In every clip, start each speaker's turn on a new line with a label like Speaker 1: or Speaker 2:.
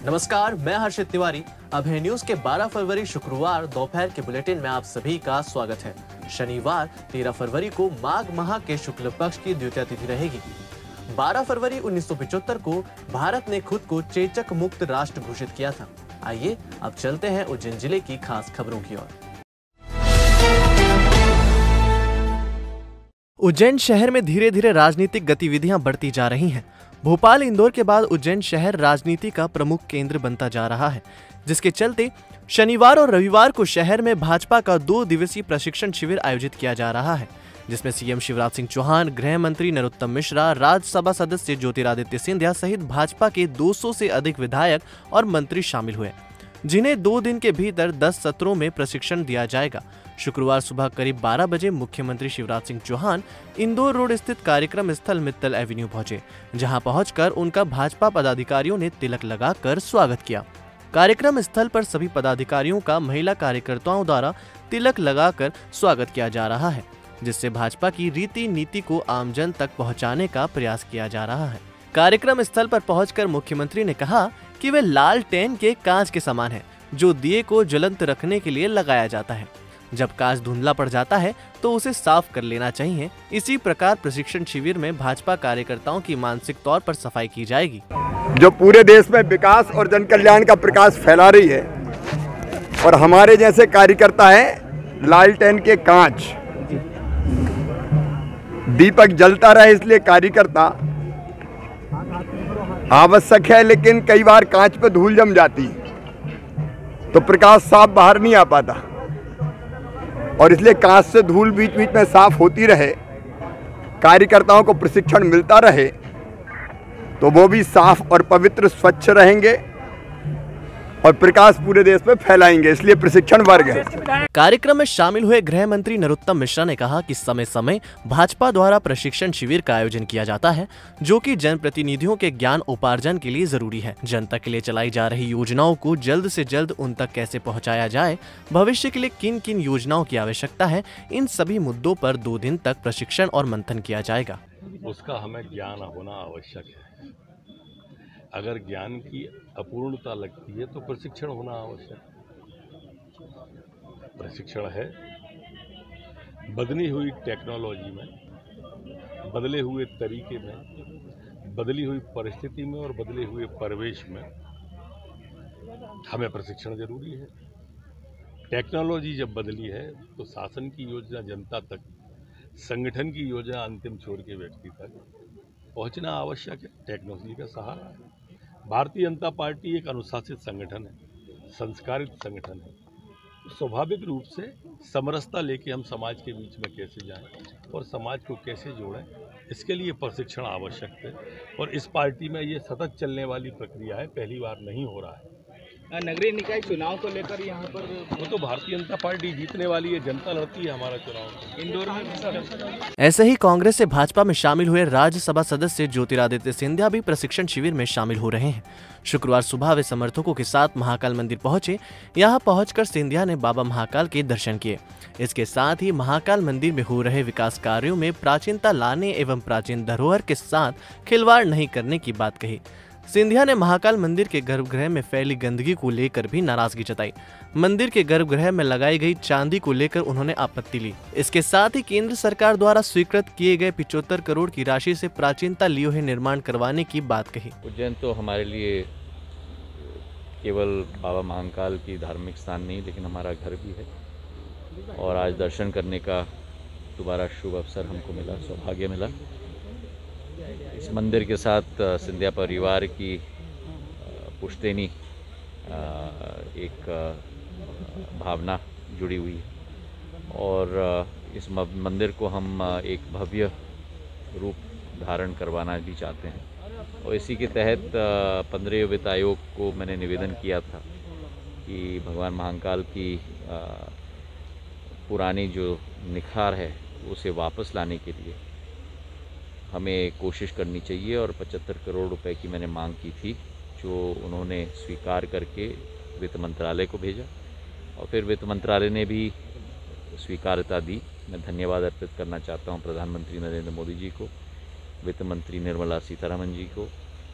Speaker 1: नमस्कार, मैं हर्षित तिवारी। अभय न्यूज के 12 फरवरी शुक्रवार दोपहर के बुलेटिन में आप सभी का स्वागत है। शनिवार 13 फरवरी को माघ माह के शुक्ल पक्ष की द्वितीया तिथि रहेगी। 12 फरवरी 1975 को भारत ने खुद को चेचक मुक्त राष्ट्र घोषित किया था। आइए अब चलते हैं उज्जैन जिले की खास खबरों की ओर। उज्जैन शहर में धीरे धीरे राजनीतिक गतिविधियां बढ़ती जा रही हैं। भोपाल, इंदौर के बाद उज्जैन शहर राजनीति का प्रमुख केंद्र बनता जा रहा है, जिसके चलते शनिवार और रविवार को शहर में भाजपा का 2 दिवसीय प्रशिक्षण शिविर आयोजित किया जा रहा है, जिसमें सीएम शिवराज सिंह चौहान, गृह मंत्री नरोत्तम मिश्रा, राज्यसभा सदस्य ज्योतिरादित्य सिंधिया सहित भाजपा के 200 से अधिक विधायक और मंत्री शामिल हुए, जिन्हें 2 दिन के भीतर 10 सत्रों में प्रशिक्षण दिया जाएगा। शुक्रवार सुबह करीब 12 बजे मुख्यमंत्री शिवराज सिंह चौहान इंदौर रोड स्थित कार्यक्रम स्थल मित्तल एवेन्यू पहुंचे, जहां पहुंचकर उनका भाजपा पदाधिकारियों ने तिलक लगाकर स्वागत किया। कार्यक्रम स्थल पर सभी पदाधिकारियों का महिला कार्यकर्ताओं द्वारा तिलक लगाकर स्वागत किया जा रहा है, जिससे भाजपा की रीति नीति को आमजन तक पहुँचाने का प्रयास किया जा रहा है। कार्यक्रम स्थल पर पहुंचकर मुख्यमंत्री ने कहा कि वे लालटेन के कांच के समान है, जो दिए को ज्वलंत रखने के लिए लगाया जाता है। जब कांच धुंधला पड़ जाता है तो उसे साफ कर लेना चाहिए। इसी प्रकार प्रशिक्षण शिविर में भाजपा कार्यकर्ताओं की मानसिक तौर पर सफाई की जाएगी,
Speaker 2: जो पूरे देश में विकास और जन कल्याण का प्रकाश फैला रही है। और हमारे जैसे कार्यकर्ता हैं लालटेन के कांच, दीपक जलता रहे इसलिए कार्यकर्ता आवश्यक है, लेकिन कई बार कांच पे धूल जम जाती तो प्रकाश साफ बाहर नहीं आ पाता, और इसलिए कांच से धूल बीच बीच में साफ होती रहे, कार्यकर्ताओं को प्रशिक्षण मिलता रहे, तो वो भी साफ और पवित्र स्वच्छ रहेंगे और प्रकाश पूरे देश में फैलाएंगे। इसलिए प्रशिक्षण वर्ग है।
Speaker 1: कार्यक्रम में शामिल हुए गृह मंत्री नरोत्तम मिश्रा ने कहा कि समय समय भाजपा द्वारा प्रशिक्षण शिविर का आयोजन किया जाता है, जो कि जनप्रतिनिधियों के ज्ञान उपार्जन के लिए जरूरी है। जनता के लिए चलाई जा रही योजनाओं को जल्द से जल्द उन तक कैसे पहुँचाया जाए, भविष्य के लिए किन किन योजनाओं की आवश्यकता है, इन सभी मुद्दों पर 2 दिन तक प्रशिक्षण और मंथन किया जाएगा।
Speaker 3: उसका हमें ज्ञान होना आवश्यक है। अगर ज्ञान की अपूर्णता लगती है तो प्रशिक्षण होना आवश्यक है। प्रशिक्षण है बदली हुई टेक्नोलॉजी में, बदले हुए तरीके में, बदली हुई परिस्थिति में और बदले हुए परिवेश में हमें प्रशिक्षण जरूरी है। टेक्नोलॉजी जब बदली है तो शासन की योजना जनता तक, संगठन की योजना अंतिम छोर के व्यक्ति तक पहुंचना आवश्यक है। टेक्नोलॉजी का सहारा है। भारतीय जनता पार्टी एक अनुशासित संगठन है, संस्कारित संगठन है। स्वाभाविक रूप से समरसता लेके हम समाज के बीच में कैसे जाएं और समाज को कैसे जोड़ें, इसके लिए प्रशिक्षण आवश्यक है। और इस पार्टी में ये सतत चलने वाली प्रक्रिया है, पहली बार नहीं हो रहा है।
Speaker 4: नगरीय निकाय चुनाव को लेकर यहाँ पर
Speaker 3: वो तो भारतीय जनता पार्टी जीतने वाली है, जनता लड़ती है हमारा चुनाव।
Speaker 4: इंदौर में
Speaker 1: ऐसे ही कांग्रेस से भाजपा में शामिल हुए राज्यसभा सदस्य ज्योतिरादित्य सिंधिया भी प्रशिक्षण शिविर में शामिल हो रहे हैं। शुक्रवार सुबह वे समर्थकों के साथ महाकाल मंदिर पहुंचे। यहां पहुंचकर सिंधिया ने बाबा महाकाल के दर्शन किए। इसके साथ ही महाकाल मंदिर में हो रहे विकास कार्यों में प्राचीनता लाने एवं प्राचीन धरोहर के साथ खिलवाड़ नहीं करने की बात कही। सिंधिया ने महाकाल मंदिर के गर्भगृह में फैली गंदगी को लेकर भी नाराजगी जताई। मंदिर के गर्भगृह में लगाई गई चांदी को लेकर उन्होंने आपत्ति ली। इसके साथ ही केंद्र सरकार द्वारा स्वीकृत किए गए 75 करोड़ की राशि से प्राचीनता लियोहे निर्माण करवाने की बात कही।
Speaker 5: उज्जैन तो हमारे लिए केवल बाबा महाकाल की धार्मिक स्थान नहीं, लेकिन हमारा घर भी है, और आज दर्शन करने का दोबारा शुभ अवसर हमको मिला, सौभाग्य मिला। इस मंदिर के साथ सिंधिया परिवार की पुश्तैनी एक भावना जुड़ी हुई है, और इस मंदिर को हम एक भव्य रूप धारण करवाना भी चाहते हैं। और इसी के तहत 15वें वित्त आयोग को मैंने निवेदन किया था कि भगवान महाकाल की पुरानी जो निखार है उसे वापस लाने के लिए हमें कोशिश करनी चाहिए। और 75 करोड़ रुपए की मैंने मांग की थी, जो उन्होंने स्वीकार करके वित्त मंत्रालय को भेजा, और फिर वित्त मंत्रालय ने भी स्वीकार्यता दी। मैं धन्यवाद अर्पित करना चाहता हूं प्रधानमंत्री नरेंद्र मोदी जी को, वित्त मंत्री निर्मला सीतारमण जी को,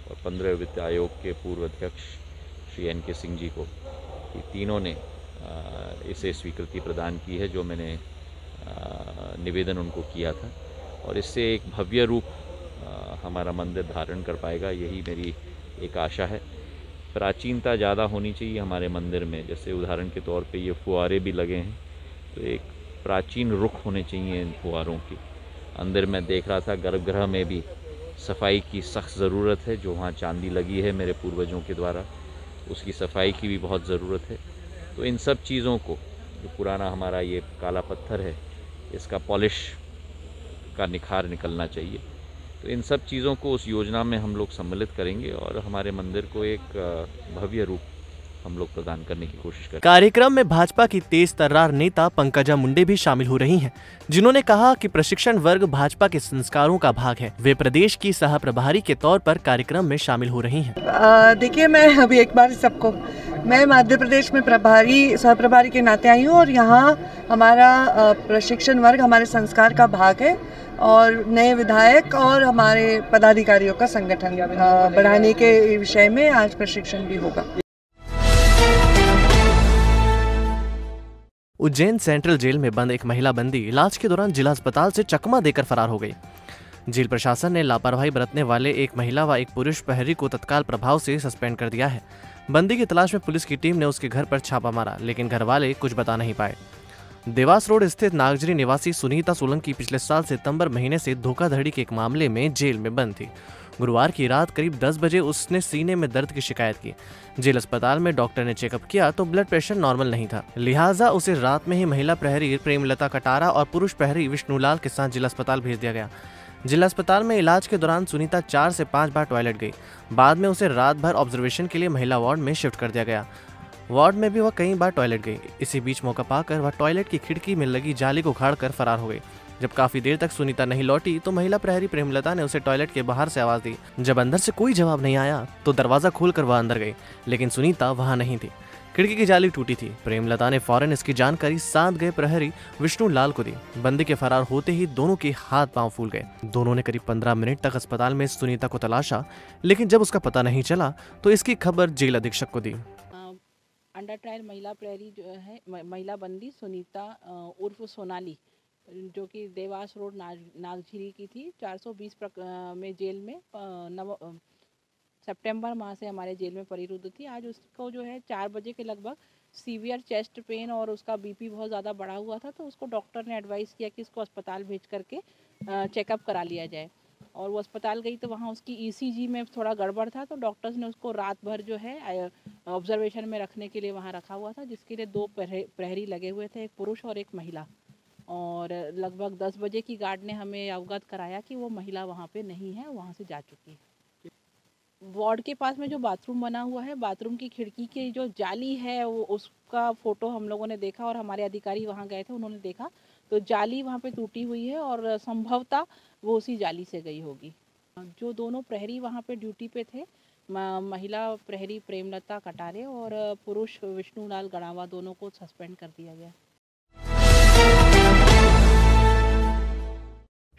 Speaker 5: और 15वें वित्त आयोग के पूर्व अध्यक्ष श्री NK सिंह जी को, कि तीनों ने इसे स्वीकृति प्रदान की है जो मैंने निवेदन उनको किया था, और इससे एक भव्य रूप हमारा मंदिर धारण कर पाएगा, यही मेरी एक आशा है। प्राचीनता ज़्यादा होनी चाहिए हमारे मंदिर में, जैसे उदाहरण के तौर पे ये फुहारे भी लगे हैं, तो एक प्राचीन रुख होने चाहिए इन फुहारों की। अंदर मैं देख रहा था गर्भगृह में भी सफाई की सख्त ज़रूरत है, जो वहाँ चांदी लगी है मेरे पूर्वजों के द्वारा, उसकी सफाई की भी बहुत ज़रूरत है। तो इन सब चीज़ों को, जो पुराना हमारा ये काला पत्थर है, इसका पॉलिश का निखार निकलना चाहिए। तो इन सब चीज़ों को उस योजना में हम लोग सम्मिलित करेंगे और हमारे मंदिर को एक भव्य रूप हम लोग प्रदान करने की कोशिश करेंगे।
Speaker 1: कार्यक्रम में भाजपा की तेज तर्रार नेता पंकजा मुंडे भी शामिल हो रही हैं, जिन्होंने कहा कि प्रशिक्षण वर्ग भाजपा के संस्कारों का भाग है। वे प्रदेश की सह प्रभारी के तौर पर कार्यक्रम में शामिल हो रही हैं।
Speaker 6: देखिए, मैं अभी एक बार सबको, मैं मध्य प्रदेश में सह प्रभारी के नाते आई हूँ और यहाँ हमारा प्रशिक्षण वर्ग हमारे संस्कार का भाग है और नए विधायक और हमारे पदाधिकारियों का संगठन बढ़ाने के विषय में आज प्रशिक्षण भी होगा।
Speaker 1: उज्जैन सेंट्रल जेल में बंद एक महिला बंदी इलाज के दौरान जिला अस्पताल से चकमा देकर फरार हो गई। जेल प्रशासन ने लापरवाही बरतने वाले एक महिला व एक पुरुष प्रहरी को तत्काल प्रभाव से सस्पेंड कर दिया है। बंदी की तलाश में पुलिस की टीम ने उसके घर पर छापा मारा, लेकिन घर वाले कुछ बता नहीं पाए। देवास रोड स्थित नागजरी निवासी सुनीता सोलंकी पिछले साल सितंबर महीने से धोखाधड़ी के एक मामले में जेल में बंद थी। गुरुवार की रात करीब 10 बजे उसने सीने में दर्द की शिकायत की। जेल अस्पताल में डॉक्टर ने चेकअप किया तो ब्लड प्रेशर नॉर्मल नहीं था, लिहाजा उसे रात में ही महिला प्रहरी प्रेमलता कटारा और पुरुष प्रहरी विष्णुलाल के साथ जिला अस्पताल भेज दिया गया। जिला अस्पताल में इलाज के दौरान सुनीता 4 से 5 बार टॉयलेट गई। बाद में उसे रात भर ऑब्जर्वेशन के लिए महिला वार्ड में शिफ्ट कर दिया गया। वार्ड में भी वह कई बार टॉयलेट गई। इसी बीच मौका पाकर वह टॉयलेट की खिड़की में लगी जाली को उखाड़कर फरार हो गई। जब काफी देर तक सुनीता नहीं लौटी तो महिला प्रहरी प्रेमलता ने उसे टॉयलेट के बाहर से आवाज दी। जब अंदर से कोई जवाब नहीं आया तो दरवाजा खोलकर वह अंदर गई, लेकिन सुनीता वहां नहीं थी। खिड़की की जाली टूटी थी। प्रेमलता ने फौरन इसकी जानकारी साथ गए प्रहरी विष्णुलाल को दी। बंदी के फरार होते ही दोनों के हाथ पांव फूल गए। दोनों ने करीब 15 मिनट तक अस्पताल में सुनीता को तलाशा, लेकिन जब उसका पता नहीं चला तो इसकी खबर जेल अधीक्षक को दी।
Speaker 7: अंडर ट्रायल महिला प्रहरी जो है, महिला बंदी सुनीता उर्फ सोनाली, जो कि देवास रोड नागझीरी की थी, 420 में जेल में सितंबर माह से हमारे जेल में परिरुद्ध थी। आज उसको जो है 4 बजे के लगभग सीवियर चेस्ट पेन और उसका बीपी बहुत ज़्यादा बढ़ा हुआ था, तो उसको डॉक्टर ने एडवाइस किया कि इसको अस्पताल भेज करके चेकअप करा लिया जाए। और वो अस्पताल गई तो वहाँ उसकी ECG में थोड़ा गड़बड़ था, तो डॉक्टर्स ने उसको रात भर जो है ऑब्जर्वेशन में रखने के लिए वहाँ रखा हुआ था, जिसके लिए 2 प्रहरी लगे हुए थे, एक पुरुष और एक महिला। और लगभग 10 बजे की गार्ड ने हमें अवगत कराया कि वो महिला वहाँ पे नहीं है, वहाँ से जा चुकी है। वार्ड के पास में जो बाथरूम बना हुआ है, बाथरूम की खिड़की की जो जाली है वो उसका फोटो हम लोगों ने देखा और हमारे अधिकारी वहाँ गए थे, उन्होंने देखा तो जाली वहाँ पे टूटी हुई है और संभवतः वो उसी जाली से गई होगी। जो दोनों प्रहरी वहाँ पे ड्यूटी पे थे, महिला प्रहरी प्रेमलता कटारे और पुरुष विष्णुलाल गणावा, दोनों को सस्पेंड कर दिया गया।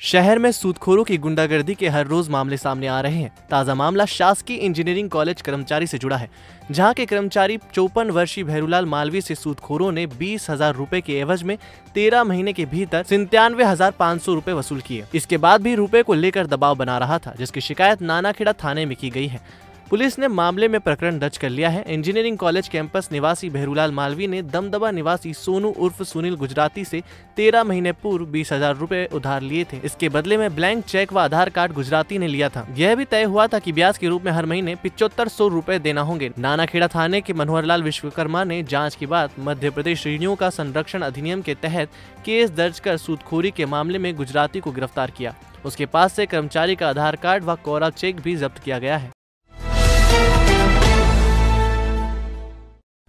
Speaker 1: शहर में सूदखोरों की गुंडागर्दी के हर रोज मामले सामने आ रहे हैं। ताजा मामला शासकीय इंजीनियरिंग कॉलेज कर्मचारी से जुड़ा है, जहां के कर्मचारी 54 वर्षीय भैरूलाल मालवी से सूदखोरों ने 20,000 रुपए के एवज में 13 महीने के भीतर 97,500 रुपए वसूल किए। इसके बाद भी रुपए को लेकर दबाव बना रहा था, जिसकी शिकायत नानाखेड़ा थाने में की गई है। पुलिस ने मामले में प्रकरण दर्ज कर लिया है। इंजीनियरिंग कॉलेज कैंपस निवासी भैरूलाल मालवी ने दमदमा निवासी सोनू उर्फ सुनील गुजराती से 13 महीने पूर्व 20,000 रुपए उधार लिए थे। इसके बदले में ब्लैंक चेक व आधार कार्ड गुजराती ने लिया था। यह भी तय हुआ था कि ब्याज के रूप में हर महीने 7500 रुपए देना होंगे। नानाखेड़ा थाने के मनोहरलाल विश्वकर्मा ने जाँच के बाद मध्य प्रदेश ऋणियों का संरक्षण अधिनियम के तहत केस दर्ज कर सूदखोरी के मामले में गुजराती को गिरफ्तार किया। उसके पास से कर्मचारी का आधार कार्ड व कोरा चेक भी जब्त किया गया है।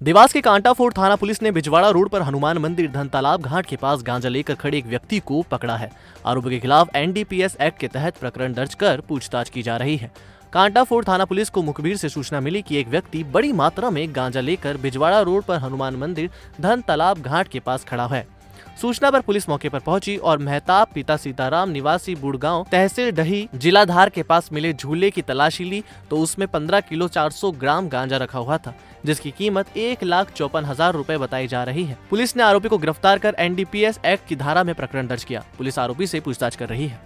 Speaker 1: देवास के कांटाफोड़ थाना पुलिस ने बिजवाड़ा रोड पर हनुमान मंदिर धन तालाब घाट के पास गांजा लेकर खड़े एक व्यक्ति को पकड़ा है। आरोपी के खिलाफ NDPS एक्ट के तहत प्रकरण दर्ज कर पूछताछ की जा रही है। कांटाफोड़ थाना पुलिस को मुखबिर से सूचना मिली कि एक व्यक्ति बड़ी मात्रा में गांजा लेकर बिजवाड़ा रोड पर हनुमान मंदिर धन तालाब घाट के पास खड़ा है। सूचना पर पुलिस मौके पर पहुंची और मेहताब पिता सीताराम निवासी बुड़गांव तहसील डही जिला धार के पास मिले झूले की तलाशी ली तो उसमें 15 किलो 400 ग्राम गांजा रखा हुआ था, जिसकी कीमत 1,54,000 रुपए बताई जा रही है। पुलिस ने आरोपी को गिरफ्तार कर NDPS एक्ट की धारा में प्रकरण दर्ज किया। पुलिस आरोपी से पूछताछ कर रही है।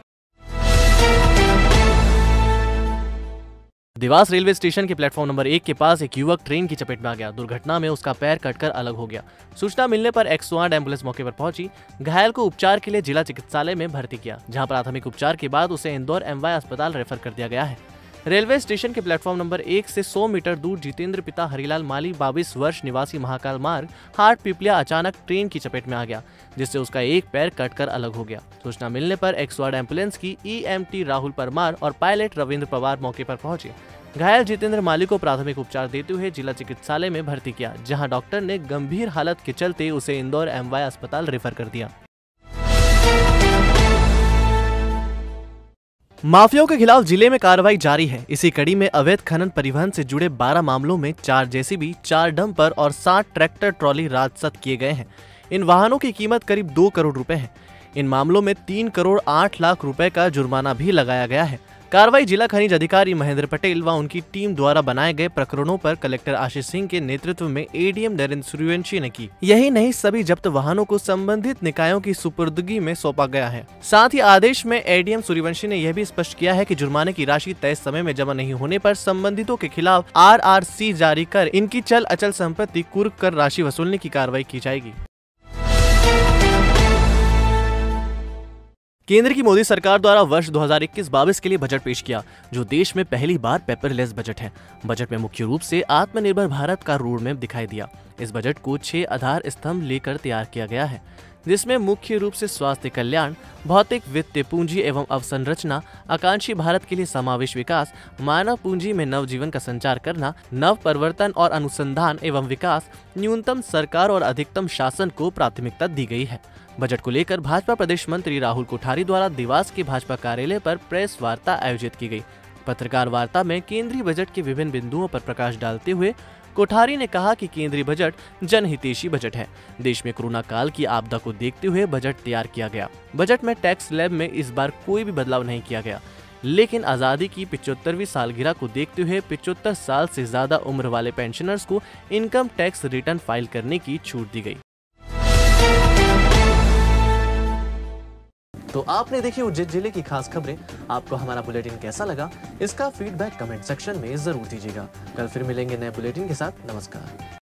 Speaker 1: देवास रेलवे स्टेशन के प्लेटफॉर्म नंबर 1 के पास एक युवक ट्रेन की चपेट में आ गया। दुर्घटना में उसका पैर कटकर अलग हो गया। सूचना मिलने पर 108 एम्बुलेंस मौके पर पहुंची। घायल को उपचार के लिए जिला चिकित्सालय में भर्ती किया, जहां प्राथमिक उपचार के बाद उसे इंदौर MY अस्पताल रेफर कर दिया गया है। रेलवे स्टेशन के प्लेटफॉर्म नंबर 1 से 100 मीटर दूर जितेंद्र पिता हरिलाल माली 22 वर्ष निवासी महाकाल मार्ग हाट पिपलिया अचानक ट्रेन की चपेट में आ गया, जिससे उसका एक पैर कटकर अलग हो गया। सूचना मिलने पर 108 एम्बुलेंस की EMT राहुल परमार और पायलट रविंद्र पवार मौके पर पहुंचे। घायल जितेंद्र माली को प्राथमिक उपचार देते हुए जिला चिकित्सालय में भर्ती किया, जहां डॉक्टर ने गंभीर हालत के चलते उसे इंदौर MY अस्पताल रेफर कर दिया। माफियाओं के खिलाफ जिले में कार्रवाई जारी है। इसी कड़ी में अवैध खनन परिवहन से जुड़े 12 मामलों में 4 JCB, 4 डंपर और 60 ट्रैक्टर ट्रॉली राजसात किए गए हैं। इन वाहनों की कीमत करीब 2 करोड़ रुपए है। इन मामलों में 3 करोड़ 8 लाख रुपए का जुर्माना भी लगाया गया है। कार्रवाई जिला खनिज अधिकारी महेंद्र पटेल व उनकी टीम द्वारा बनाए गए प्रकरणों पर कलेक्टर आशीष सिंह के नेतृत्व में ADM नरेंद्र सूर्यवंशी ने की। यही नहीं, सभी जब्त वाहनों को संबंधित निकायों की सुपुर्दगी में सौंपा गया है। साथ ही आदेश में ADM सूर्यवंशी ने यह भी स्पष्ट किया है कि जुर्माने की राशि तय समय में जमा नहीं होने पर संबंधितों के खिलाफ RRC जारी कर इनकी चल अचल संपत्ति कुर्क कर राशि वसूलने की कार्रवाई की जाएगी। केंद्र की मोदी सरकार द्वारा वर्ष 2021-22 के लिए बजट पेश किया, जो देश में पहली बार पेपरलेस बजट है। बजट में मुख्य रूप से आत्मनिर्भर भारत का रोड मैप दिखाई दिया। इस बजट को 6 आधार स्तंभ लेकर तैयार किया गया है, जिसमें मुख्य रूप से स्वास्थ्य कल्याण, भौतिक वित्तीय पूंजी एवं अवसंरचना, आकांक्षी भारत के लिए समावेश विकास, मानव पूंजी में नव जीवन का संचार करना, नव परिवर्तन और अनुसंधान एवं विकास, न्यूनतम सरकार और अधिकतम शासन को प्राथमिकता दी गई है। बजट को लेकर भाजपा प्रदेश मंत्री राहुल कोठारी द्वारा देवास के भाजपा कार्यालय पर प्रेस वार्ता आयोजित की गई। पत्रकार वार्ता में केंद्रीय बजट के विभिन्न बिंदुओं पर प्रकाश डालते हुए कोठारी ने कहा कि केंद्रीय बजट जनहितैषी बजट है। देश में कोरोना काल की आपदा को देखते हुए बजट तैयार किया गया। बजट में टैक्स स्लैब में इस बार कोई भी बदलाव नहीं किया गया, लेकिन आजादी की 75वीं सालगिरह को देखते हुए 75 साल से ज्यादा उम्र वाले पेंशनर्स को इनकम टैक्स रिटर्न फाइल करने की छूट दी गई। तो आपने देखी उज्जैन जिले की खास खबरें। आपको हमारा बुलेटिन कैसा लगा, इसका फीडबैक कमेंट सेक्शन में जरूर दीजिएगा। कल फिर मिलेंगे नए बुलेटिन के साथ। नमस्कार।